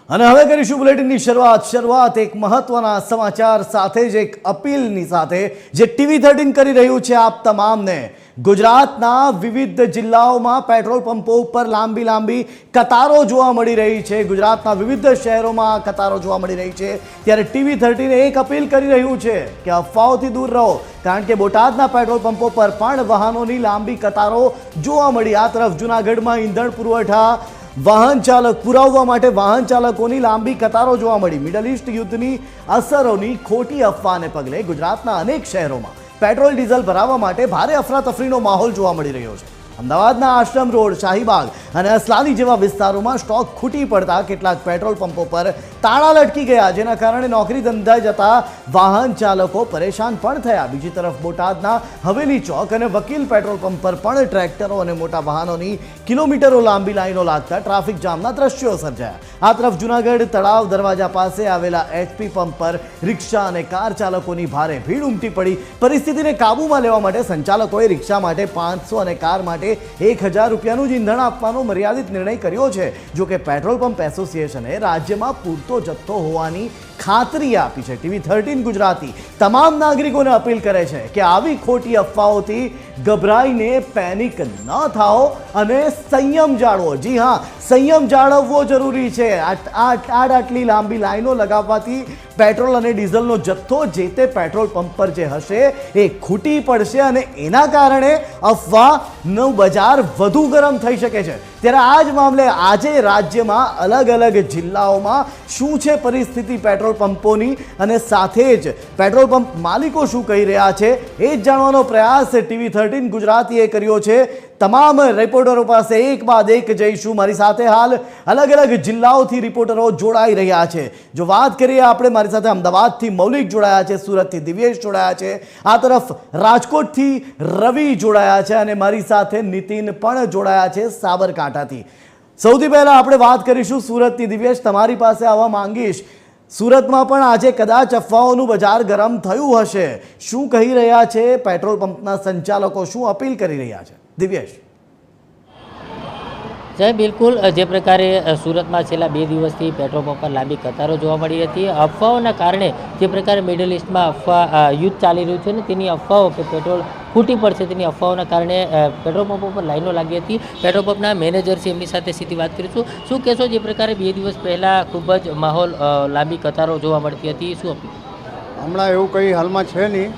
અને હવે કરીશું બુલેટિનની શરૂઆત એક મહત્વના સમાચાર સાથે જ એક અપીલની સાથે જે TV13 કરી રહ્યું છે આપ તમામને। ગુજરાતના વિવિધ જિલ્લાઓમાં પેટ્રોલ પંપો ઉપર લાંબી કતારો જોવા મળી રહી છે। ગુજરાતના વિવિધ શહેરોમાં કતારો જોવા મળી રહી છે, ત્યારે TV13 એક અપીલ કરી રહ્યું છે કે અફવાઓથી દૂર રહો, કારણ કે બોટાદના પેટ્રોલ પંપો પર પણ વાહનોની લાંબી કતારો જોવા મળી। આ તરફ જૂનાગઢમાં ઈંધણ પુરવઠા વાહન ચાલક પુરાવવા માટે વાહન ચાલકોની લાંબી કતારો જોવા મળી। મિડલ ઈસ્ટ યુદ્ધની અસરોની ખોટી અફવાને પગલે ગુજરાતના અનેક શહેરોમાં પેટ્રોલ ડીઝલ ભરાવવા માટે ભારે અફરાતફરીનો માહોલ જોવા મળી રહ્યો છે। અમદાવાદના આશ્રમ રોડ, શાહીબાગ અને અસલાની જેવા વિસ્તારોમાં સ્ટોક ખૂટી પડતા કેટલાક પેટ્રોલ પંપો પર તાળા લટકી ગયા, જેના કારણે નોકરી ધંધા જતા વાહન ચાલકો પરેશાન પણ થયા। બીજી તરફ બોટાદના હવેલી ચોક અને વકીલ પેટ્રોલ પંપ પર પણ ટ્રેક્ટરો અને મોટા વાહનોની કિલોમીટરો લાંબી લાઈનો લાગતા ટ્રાફિક જામના દ્રશ્યો સર્જાયા। આ તરફ જૂનાગઢ તળાવ દરવાજા પાસે આવેલા HP પંપ પર રિક્ષા અને કાર ચાલકોની ભારે ભીડ ઉમટી પડી। પરિસ્થિતિને કાબૂમાં લેવા માટે સંચાલકોએ રિક્ષા માટે 500 અને કાર માટે 1000 રૂપિયાનું જ ઈંધણ આપવાનો મર્યાદિત નિર્ણય કર્યો છે। જો કે પેટ્રોલ પંપ એસોસિએશને રાજ્યમાં પૂરતો જથ્થો હોવાની ખાતરી આપી છે। TV13 ગુજરાતી તમામ નાગરિકોને અપીલ કરે છે કે આવી ખોટી અફવાઓથી ગભરાઈને પેનિક ન થાઓ અને સંયમ જાળવો। જી હા, સંયમ જાળવવો જરૂરી છે। આટલી લાંબી લાઈનો લગાવવાથી પેટ્રોલ અને ડીઝલનો જથ્થો જે તે પેટ્રોલ પંપ પર જે હશે એ ખૂટી પડશે અને એના કારણે અફવાનું બજાર વધુ ગરમ થઈ શકે છે। ત્યારે આ જ મામલે આજે રાજ્યમાં અલગ જિલ્લાઓમાં શું છે પરિસ્થિતિ પેટ્રોલ પંપોની અને સાથે જ પેટ્રોલ પંપ માલિકો શું કહી રહ્યા છે એ જ જાણવાનો પ્રયાસ TV13 ગુજરાતીએ કર્યો છે। તમામ રિપોર્ટરો પાસે એક બાદ એક જઈશું। મારી સાથે હાલ અલગ જિલ્લાઓથી રિપોર્ટરો જોડાઈ રહ્યા છે। જો વાત કરીએ આપણે, મારી સાથે અમદાવાદથી મૌલિક જોડાયા છે, સુરતથી દિવ્યેશ જોડાયા છે, આ તરફ રાજકોટથી રવિ જોડાયા છે અને મારી સાથે નીતિન પણ જોડાયા છે સાબરકાંઠાથી। સૌથી પહેલા આપણે વાત કરીશું સુરતથી। દિવ્યેશ, તમારી પાસે આવવા માંગીશ। સુરતમાં પણ આજે કદાચ અફવાઓનું બજાર ગરમ થયું હશે, શું કહી રહ્યા છે પેટ્રોલ પંપના સંચાલકો, શું અપીલ કરી રહ્યા છે? દિવ્યેશ। જય બિલકુલ, જે પ્રકારે સુરતમાં છેલ્લા 2 દિવસથી પેટ્રોલ પંપ પર લાંબી કતારો જોવા મળી હતી, અફવાઓના કારણે જે પ્રકારે મિડલ ઈસ્ટમાં યુદ્ધ ચાલી રહ્યું છે ને તેની અફવાઓ કે પેટ્રોલ ખૂટી પડશે તેની અફવાઓના કારણે પેટ્રોલ પંપો પર લાઈનો લાગી હતી। પેટ્રોલ પંપના મેનેજર છે, એમની સાથે સીધી વાત કરીશું। શું કહેશો, જે પ્રકારે 2 દિવસ પહેલાં ખૂબ જ માહોલ લાંબી કતારો જોવા મળતી હતી, શું અપીલ? હમણાં એવું કંઈ હાલમાં છે નહીં।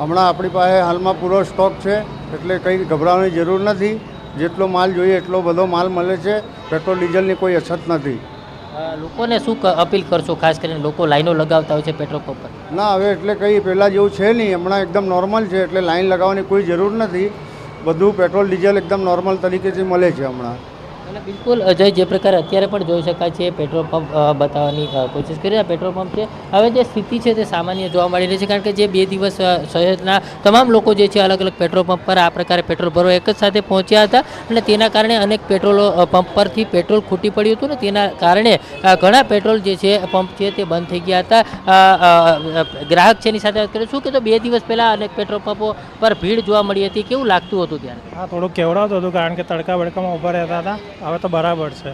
હમણાં આપણી પાસે હાલમાં પૂરો સ્ટોક છે, એટલે કંઈ ગભરાવાની જરૂર નથી। જેટલો માલ જોઈએ એટલો બધો માલ મળે છે। પેટ્રોલ ડીઝલની કોઈ અછત નથી। લોકોને શું અપીલ કરશો, ખાસ કરીને લોકો લાઈનો લગાવતા હોય છે પેટ્રોલ પંપ પર? ના, હવે એટલે કંઈ પહેલાં જેવું છે નહીં, હમણાં એકદમ નોર્મલ છે, એટલે લાઈન લગાવવાની કોઈ જરૂર નથી। બધું પેટ્રોલ ડીઝલ એકદમ નોર્મલ તરીકેથી મળે છે હમણાં। અને બિલકુલ અજય, જે પ્રકારે અત્યારે પણ જોઈ શકાય છે પેટ્રોલ પંપ બતાવવાની કોશિશ કરી રહ્યા પેટ્રોલ પંપ છે, હવે જે સ્થિતિ છે તે સામાન્ય જોવા મળી રહી છે, કારણ કે જે 2 દિવસ શહેરના તમામ લોકો જે છે અલગ પેટ્રોલ પંપ પર આ પ્રકારે પેટ્રોલ ભરવા એક જ સાથે પહોંચ્યા હતા અને તેના કારણે અનેક પેટ્રોલ પંપ પરથી પેટ્રોલ ખૂટી પડ્યું હતું ને તેના કારણે ઘણા પેટ્રોલ જે છે પંપ છે તે બંધ થઈ ગયા હતા। ગ્રાહક છે એની સાથે વાત કરીએ, શું કે તો 2 દિવસ પહેલાં અનેક પેટ્રોલ પંપો પર ભીડ જોવા મળી હતી, કેવું લાગતું હતું ત્યારે? હા, થોડુંક કેવડાવતું હતું, કારણ કે તડકા બડકામાં ઊભા રહેતા હતા। હવે તો બરાબર છે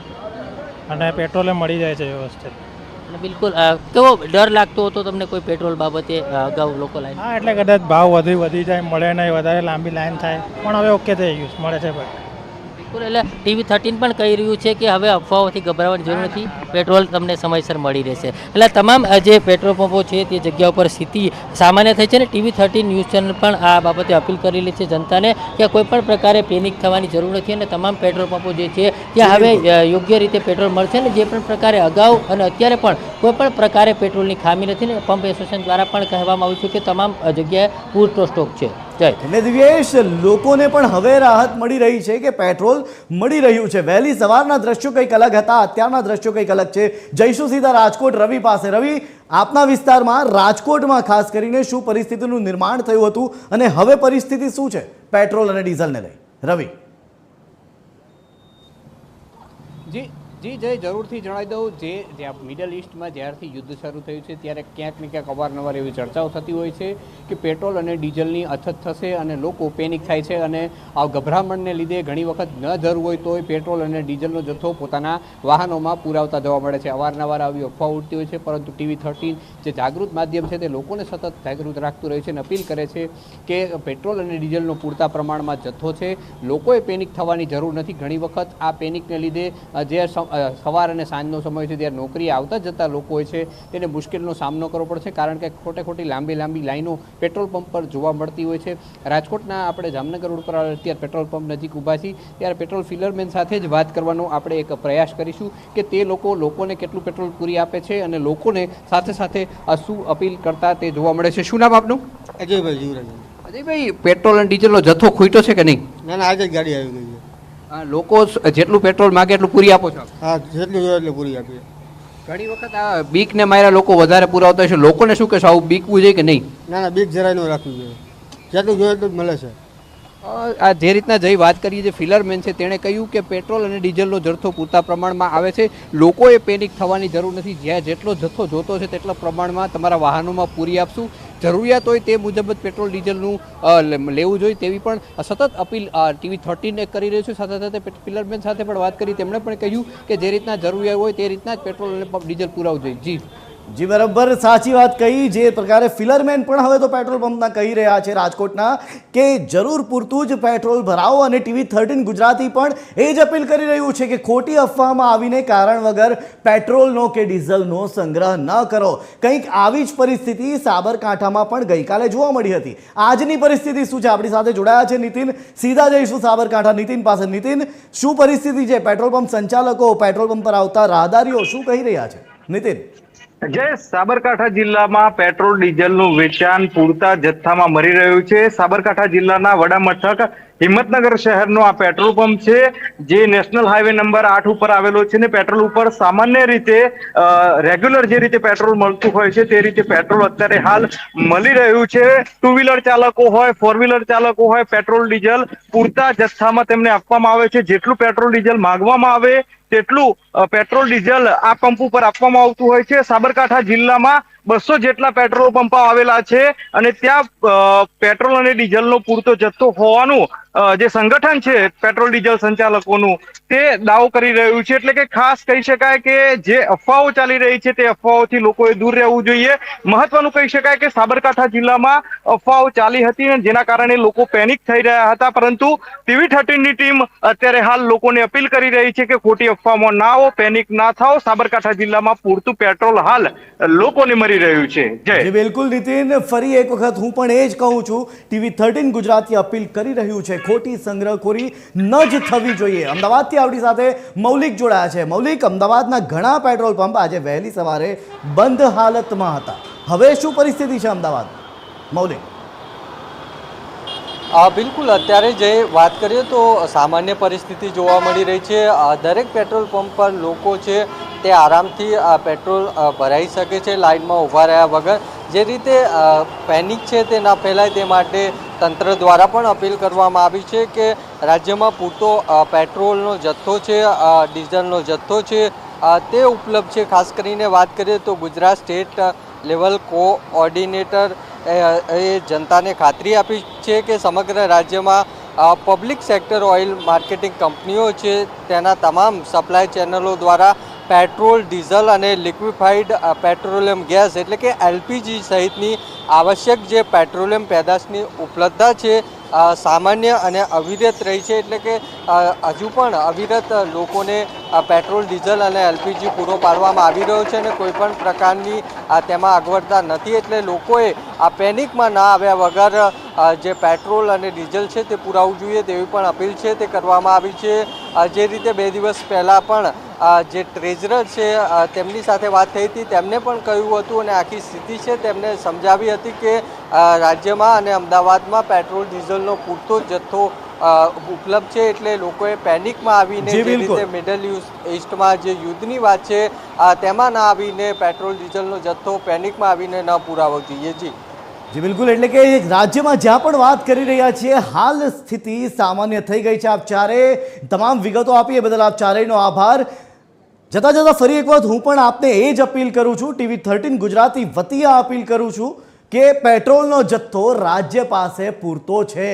અને પેટ્રોલે મળી જાય છે વ્યવસ્થિત। અને બિલકુલ કેવો ડર લાગતો હતો તમને કોઈ પેટ્રોલ બાબતે અગાઉ લોકો લાઈન? હા, એટલે કદાચ ભાવ વધી જાય, મળે નહીં, વધારે લાંબી લાઈન થાય, પણ હવે ઓકે થઈ ગયું, મળે છે ભાઈ। બિલકુલ, એટલે TV13 પણ કહી રહ્યું છે કે હવે અફવાઓથી ગભરાવાની જરૂર નથી, પેટ્રોલ તમને સમયસર મળી રહેશે। એટલે તમામ જે પેટ્રોલ પંપો છે તે જગ્યા ઉપર સ્થિતિ સામાન્ય થઈ છે ને TV13 ન્યૂઝ ચેનલ પણ આ બાબતે અપીલ કરેલી છે જનતાને કે કોઈ પણ પ્રકારે પેનિક થવાની જરૂર નથી અને તમામ પેટ્રોલ પંપો જે છે ત્યાં હવે યોગ્ય રીતે પેટ્રોલ મળશે ને જે પણ પ્રકારે અગાઉ અને અત્યારે પણ કોઈ પણ પ્રકારે પેટ્રોલની ખામી નથી ને પંપ એસોસિએશન દ્વારા પણ કહેવામાં આવ્યું છે કે તમામ જગ્યાએ પૂરતો સ્ટોક છે। એટલે દિવ્યેશ, લોકોને પણ હવે રાહત મળી રહી છે કે પેટ્રોલ મળી રહ્યું છે। વહેલી સવારના દ્રશ્યો કંઈક અલગ હતા, અત્યારના દ્રશ્યો કંઈક અલગ છે। જઈશું સીધા રાજકોટ રવિ પાસે। રવિ, આપના વિસ્તારમાં રાજકોટમાં ખાસ કરીને શું પરિસ્થિતિનું નિર્માણ થયું હતું અને હવે પરિસ્થિતિ શું છે પેટ્રોલ અને ડીઝલને લઈ? રવિ। જી, જી જય જરૂરથી જણાવી દઉં જે મિડલ ઇસ્ટમાં જ્યારથી યુદ્ધ શરૂ થયું છે ત્યારે ક્યાંક ને ક્યાંક અવારનવાર એવી ચર્ચાઓ થતી હોય છે કે પેટ્રોલ અને ડીઝલની અછત થશે અને લોકો પેનિક થાય છે અને આ ગભરામણને લીધે ઘણી વખત ન જરૂર હોય તોય પેટ્રોલ અને ડીઝલનો જથ્થો પોતાના વાહનોમાં પુરાવતા જોવા મળે છે. અવારનવાર આવી અફવા ઉડતી હોય છે, પરંતુ TV13 જે જાગૃત માધ્યમ છે તે લોકોને સતત જાગૃત રાખતું રહે છે અને અપીલ કરે છે કે પેટ્રોલ અને ડીઝલનો પૂરતા પ્રમાણમાં જથ્થો છે, લોકોએ પેનિક થવાની જરૂર નથી. ઘણી વખત આ પેનિકને લીધે જે સવાર અને સાંજનો સમય છે ત્યારે નોકરીએ આવતા જતા લોકો હોય છે તેને મુશ્કેલીનો સામનો કરવો પડે છે, કારણ કે ખોટી લાંબી લાઈનો પેટ્રોલ પંપ પર જોવા મળતી હોય છે. રાજકોટના આપણે જામનગર રોડ પર અત્યારે પેટ્રોલ પંપ નજીક ઊભા છીએ ત્યારે પેટ્રોલ ફિલરમેન સાથે જ વાત કરવાનો આપણે એક પ્રયાસ કરીશું કે તે લોકોને કેટલું પેટ્રોલ પૂરી આપે છે અને લોકોને સાથે શું અપીલ કરતા તે જોવા મળે છે. શું નામ આપનું? અજયભાઈ જીવરાજ. અજયભાઈ, પેટ્રોલ અને ડીઝલનો જથ્થો ખૂટ્યો છે કે નહીં? ના આજે જ ગાડી આવી ગઈ છે. લોકો જેટલું પેટ્રોલ માગે એટલું પૂરી આપો છો? હા, જેટલું જોઈએ એટલું પૂરી આપીએ. ઘણી વખત આ બીકને માર્યા લોકો વધારે પુરાવતા હોય છે, લોકોને શું કહેશો, આવું બીકવું જોઈએ કે નહીં? ના બીક જરાય ન રાખવી જોઈએ, જેટલું જોઈએ એટલું જ મળે છે. આ જે રીતના જઈ વાત કરીએ જે ફિલરમેન છે તેણે કહ્યું કે પેટ્રોલ અને ડીઝલનો જથ્થો પૂરતા પ્રમાણમાં આવે છે, લોકોએ પેનિક થવાની જરૂર નથી. જ્યાં જેટલો જથ્થો જોતો છે તેટલા પ્રમાણમાં તમારા વાહનોમાં પૂરી આપશું. જરૂરિયાત હોય તે મુજબ જ પેટ્રોલ ડીઝલનું લેવું જોઈએ તેવી પણ સતત અપીલ TV13 કરી રહ્યું છે. સાથે ફિલરમેન સાથે પણ વાત કરી, તેમણે પણ કહ્યું કે જે રીતના જરૂરિયાત હોય તે રીતના જ પેટ્રોલ અને ડીઝલ પુરાવવું જોઈએ. જી બરાબર, સાચી વાત કહી. જે પ્રકારે ફિલરમેન પણ હવે તો પેટ્રોલ પંપના કહી રહ્યા છે રાજકોટના કે જરૂર પૂરતું જ પેટ્રોલ ભરાવો, અને TV13 ગુજરાતી પણ એ જ અપીલ કરી રહ્યું છે કે ખોટી અફવામાં આવીને કારણ વગર પેટ્રોલનો કે ડીઝલનો સંગ્રહ ન કરો. કંઈક આવી જ પરિસ્થિતિ સાબરકાંઠામાં પણ ગઈકાલે જોવા મળી હતી. આજની પરિસ્થિતિ શું છે? આપણી સાથે જોડાયા છે નીતિન. સીધા જઈશું સાબરકાંઠા નીતિન પાસે. નીતિન, શું પરિસ્થિતિ છે? પેટ્રોલ પંપ સંચાલકો, પેટ્રોલ પંપ પર આવતા રાહદારીઓ શું કહી રહ્યા છે? નીતિન. જય, સાબરકાંઠા જિલ્લામાં પેટ્રોલ ડીઝલનું વેચાણ પૂરતા જથ્થામાં મળી રહ્યું છે. સાબરકાંઠા જિલ્લાના વડા મથક હિંમતનગર શહેરનો આ પેટ્રોલ પંપ છે, જે નેશનલ હાઈવે નંબર 8 ઉપર આવેલો છે. ને પેટ્રોલ ઉપર સામાન્ય રીતે રેગ્યુલર જે રીતે પેટ્રોલ મળતું હોય છે તે રીતે પેટ્રોલ અત્યારે હાલ મળી રહ્યું છે. 2 વ્હીલર ચાલકો હોય, 4 વ્હીલર ચાલકો હોય, પેટ્રોલ ડીઝલ પૂરતા જથ્થામાં તેમને આપવામાં આવે છે. જેટલું પેટ્રોલ ડીઝલ માંગવામાં આવે તેટલું પેટ્રોલ ડીઝલ આ પંપ ઉપર આપવામાં આવતું હોય છે. સાબરકાંઠા જિલ્લામાં 200 જેટલા પેટ્રોલ પંપો આવેલા છે અને ત્યાં પેટ્રોલ અને ડીઝલનો પૂરતો જથ્થો હોવાનું જે સંગઠન છે પેટ્રોલ ડીઝલ સંચાલકોનું તે દાવો કરી રહ્યું છે. એટલે કે ખાસ કહી શકાય કે જે અફવાઓ ચાલી રહી છે તે અફવાઓથી લોકોએ દૂર રહેવું જોઈએ. મહત્વનું કહી શકાય કે સાબરકાંઠા જિલ્લામાં અફવાઓ ચાલી હતી અને જેના કારણે લોકો પેનિક થઈ રહ્યા હતા, પરંતુ TV13 ની ટીમ અત્યારે હાલ લોકોને અપીલ કરી રહી છે કે ખોટી અફવાઓમાં ના આવો, પેનિક ના થાઓ. સાબરકાંઠા જિલ્લામાં પૂરતું પેટ્રોલ હાલ લોકોને મળી રહ્યું છે. જય બિલકુલ નીતિન, ફરી એક વખત હું પણ એ જ કહું છું, TV13 ગુજરાતી અપીલ કરી રહ્યું છે ખોટી સંગ્રહખોરી ન જ થવી જોઈએ. અમદાવાદથી આપણી સાથે મૌલિક જોડાયા છે. મૌલિક, અમદાવાદના ઘણા પેટ્રોલ પંપ આજે વહેલી સવારે બંધ હાલતમાં હતા. હવે શું પરિસ્થિતિ છે અમદાવાદ? મૌલિક. બિલકુલ, અત્યારે જે વાત કરીએ તો સામાન્ય પરિસ્થિતિ જોવા મળી રહી છે. દરેક પેટ્રોલ પંપ પર લોકો છે તે આરામથી પેટ્રોલ ભરાઈ શકે છે, લાઇનમાં ઊભા રહ્યા વગર. જે રીતે પેનિક છે તે ન ફેલાય તે માટે તંત્ર દ્વારા પણ અપીલ કરવામાં આવી છે કે રાજ્યમાં પૂરતો પેટ્રોલનો જથ્થો છે, ડીઝલનો જથ્થો છે તે ઉપલબ્ધ છે. ખાસ કરીને વાત કરીએ તો ગુજરાત સ્ટેટ લેવલ કોઓર્ડિનેટર એ જનતાને ખાતરી આપી છે કે સમગ્ર રાજ્યમાં પબ્લિક સેક્ટર ઓઇલ માર્કેટિંગ કંપનીઓ છે તેના તમામ સપ્લાય ચેનલો દ્વારા પેટ્રોલ, ડીઝલ અને લિક્વિફાઈડ પેટ્રોલિયમ ગેસ એટલે કે LPG સહિતની આવશ્યક જે પેટ્રોલિયમ પેદાશની ઉપલબ્ધતા છે સામાન્ય અને અવિરત રહી છે. એટલે કે હજુ પણ અવિરત લોકોને પેટ્રોલ, ડીઝલ અને LPG પૂરો પાડવામાં આવી રહ્યો છે અને કોઈપણ પ્રકારની તેમાં અગવડતા નથી. એટલે લોકોએ આ પેનિકમાં ના આવ્યા વગર જે પેટ્રોલ અને ડીઝલ છે તે પુરાવવું જોઈએ તેવી પણ અપીલ છે તે કરવામાં આવી છે. જે રીતે 2 દિવસ પહેલાં પણ જે ટ્રેઝરર છે તેમની સાથે વાત થઈ હતી, તેમને પણ કહ્યું હતું અને આખી સ્થિતિ છે તેમને સમજાવી હતી કે રાજ્યમાં અને અમદાવાદમાં પેટ્રોલ ડીઝલનો પૂરતો જથ્થો ઉપલબ્ધ છે. એટલે લોકોએ પેનિકમાં આવીને જે રીતે મિડલ ઇસ્ટમાં જે યુદ્ધની વાત છે તેમાં ના આવીને પેટ્રોલ ડીઝલનો જથ્થો પેનિકમાં આવીને ન પુરાવવો જોઈએ. જી બિલકુલ, એટલે કે રાજ્યમાં જ્યાં પણ વાત કરી રહ્યા છીએ હાલ સ્થિતિ સામાન્ય થઈ ગઈ છે. આપ ચારે તમામ વિગતો આપી એ બદલ આપ ચારેયનો આભાર. જતાં જતાં ફરી એક વખત હું પણ આપને એ જ અપીલ કરું છું, TV13 ગુજરાતી વતી આ અપીલ કરું છું કે પેટ્રોલનો જથ્થો રાજ્ય પાસે પૂરતો છે.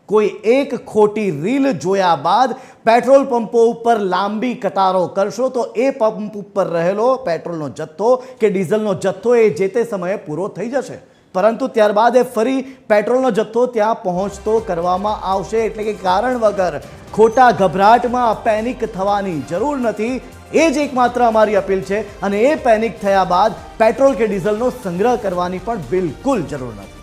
કોઈ એક ખોટી રીલ જોયા બાદ પેટ્રોલ પંપો ઉપર લાંબી કતારો કરશો તો એ પંપ ઉપર રહેલો પેટ્રોલનો જથ્થો કે ડીઝલનો જથ્થો એ જે તે સમયે પૂરો થઈ જશે, પરંતુ ત્યારબાદ એ ફરી પેટ્રોલનો જથ્થો ત્યાં પહોંચતો કરવામાં આવશે. એટલે કે કારણ વગર ખોટા ગભરાટમાં પેનિક થવાની જરૂર નથી. એ જ એકમાત્ર અમારી અપીલ છે અને એ પેનિક થયા બાદ પેટ્રોલ કે ડીઝલનો સંગ્રહ કરવાની પણ બિલકુલ જરૂર નથી.